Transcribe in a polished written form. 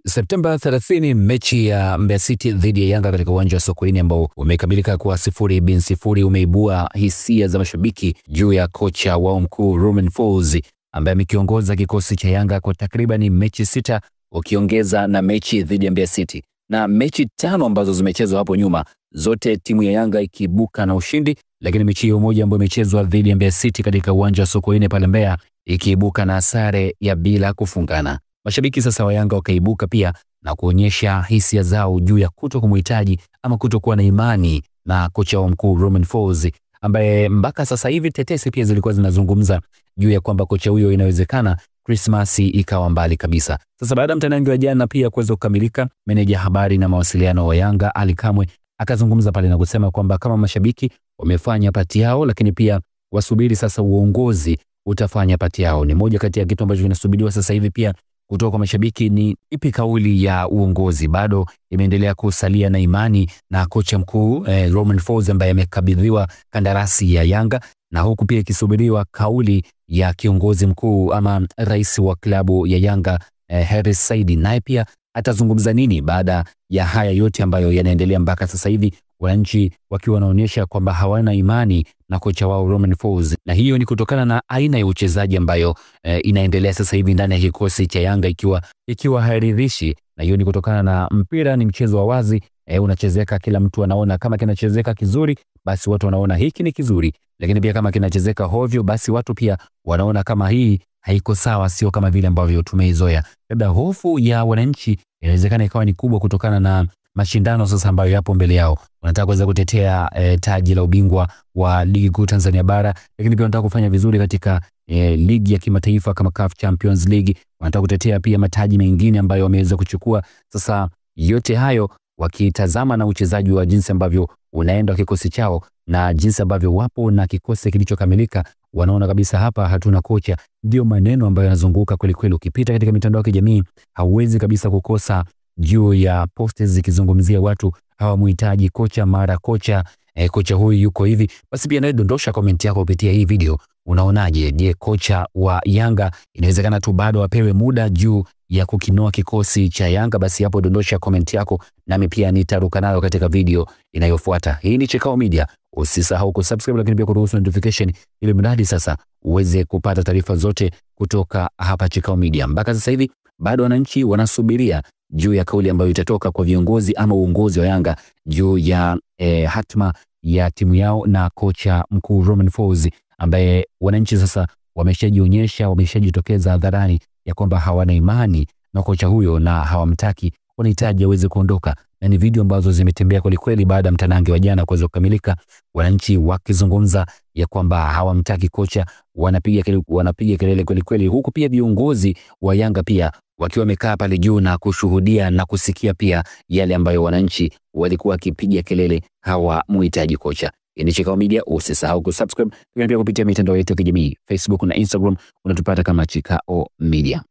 Septemba 30 mechi ya Mbeya City dhidi ya Yanga katika uwanja wa Sokoine ambao umekamilika kwa 0-0 umeibua hisia za mashabiki juu ya kocha wao mkuu Romain Folz ambaye amekiongoza kikosi cha Yanga kwa takriban mechi 6 ukiongeza na mechi dhidi ya Mbeya City. Na mechi 5 ambazo zimechezwa hapo nyuma zote timu ya Yanga ikibuka na ushindi, lakini mechi hiyo moja ambayo imechezwa dhidi ya Mbeya City katika uwanja wa Sokoine pale Mbeya ikiibuka na sare ya bila kufungana. Mashabiki sasa wa Yanga wakaibuka pia na kuonyesha hisia zao juu ya kutokumhitaji ama kutokuwa na imani na kocha wa mkuu Romain Folz ambaye mpaka sasa hivi tetesi pia zilikuwa zinazungumza juu ya kwamba kocha huyo inawezekana Christmas ikawa mbali kabisa. Sasa baada ya mtanange wa jana pia kuweza kukamilika, meneja habari na mawasiliano wa Yanga Ali Kamwe akazungumza pale na kusema kwamba kama mashabiki wamefanya pati yao, lakini pia wasubiri sasa uongozi utafanya pati yao. Ni moja kati ya kitu ambacho kinasubiriwa sasa hivi pia kutoka kwa mashabiki ni ipi kauli ya uongozi. Bado imeendelea kusalia na imani na kocha mkuu Romain Folz ambaye amekabidhiwa kandarasi ya Yanga, na huku pia ikisubiriwa kauli ya kiongozi mkuu ama rais wa klabu ya Yanga Hersi Said, naye pia atazungumza nini baada ya haya yote ambayo yanaendelea mpaka sasa hivi, wananchi wakiwa wanaonyesha kwamba hawana imani na kocha wao Romain Folz. Na hiyo ni kutokana na aina ya uchezaji ambayo inaendelea sasa hivi ndani ya kikosi cha Yanga ikiwa hairidhishi, na hiyo ni kutokana na mpira ni mchezo wa wazi, unachezeka, kila mtu anaona kama kinachezeka kizuri basi watu wanaona hiki ni kizuri, lakini pia kama kinachezeka hovyo basi watu pia wanaona kama hii haiko sawa, sio kama vile ambavyo tumeizoea. Labda hofu ya wananchi inawezekana ikawa ni kubwa kutokana na mashindano sasa ambayo yapo mbele yao. Wanataka kuweza kutetea taji la ubingwa wa ligi kuu Tanzania bara, lakini pia wanataka kufanya vizuri katika ligi ya kimataifa kama CAF Champions League. Wanataka kutetea pia mataji mengine ambayo wameweza kuchukua. Sasa yote hayo wakitazama na uchezaji wa jinsi ambavyo unaenda kikosi chao na jinsi ambavyo wapo na kikosi kilichokamilika, wanaona kabisa hapa hatuna kocha. Ndio maneno ambayo yanazunguka kweli kweli. Ukipita katika mitandao ya kijamii hauwezi kabisa kukosa juu ya posts zikizungumzia watu hawamhitaji kocha, mara kocha kocha huyu yuko hivi. Basi pia nawe dondosha comment yako kupitia hii video. Unaonaje? Je, kocha wa Yanga inawezekana tu bado apewe muda juu ya kukinoa kikosi cha Yanga? Basi hapo dondosha comment yako nami pia nitaruka nayo katika video inayofuata. Hii ni Chikao Media. Usisahau kusubscribe, lakini pia kuruhusu notification ili mradi sasa uweze kupata taarifa zote kutoka hapa Chikao Media. Mpaka sasa hivi bado wananchi wanasubiria juu ya kauli ambayo itatoka kwa viongozi ama uongozi wa Yanga juu ya hatma ya timu yao na kocha mkuu Romain Folz, ambaye wananchi sasa wameshajionyesha, wameshajitokeza hadharani ya kwamba hawana imani na kocha huyo na hawamtaki, wanahitaji aweze kuondoka. Na ni video ambazo zimetembea kweli kweli baada ya mtanange wa jana kuweza kukamilika, wananchi wakizungumza ya kwamba hawamtaki kocha, wanapiga kelele kweli kweli, huku pia viongozi wa Yanga pia wakiwa wamekaa pale juu na kushuhudia na kusikia pia yale ambayo wananchi walikuwa wakipiga kelele hawamhitaji kocha. Ni Chikao Media. Usisahau kusubscribe, pia kupitia mitandao yetu ya kijamii Facebook na Instagram unatupata kama Chikao Media.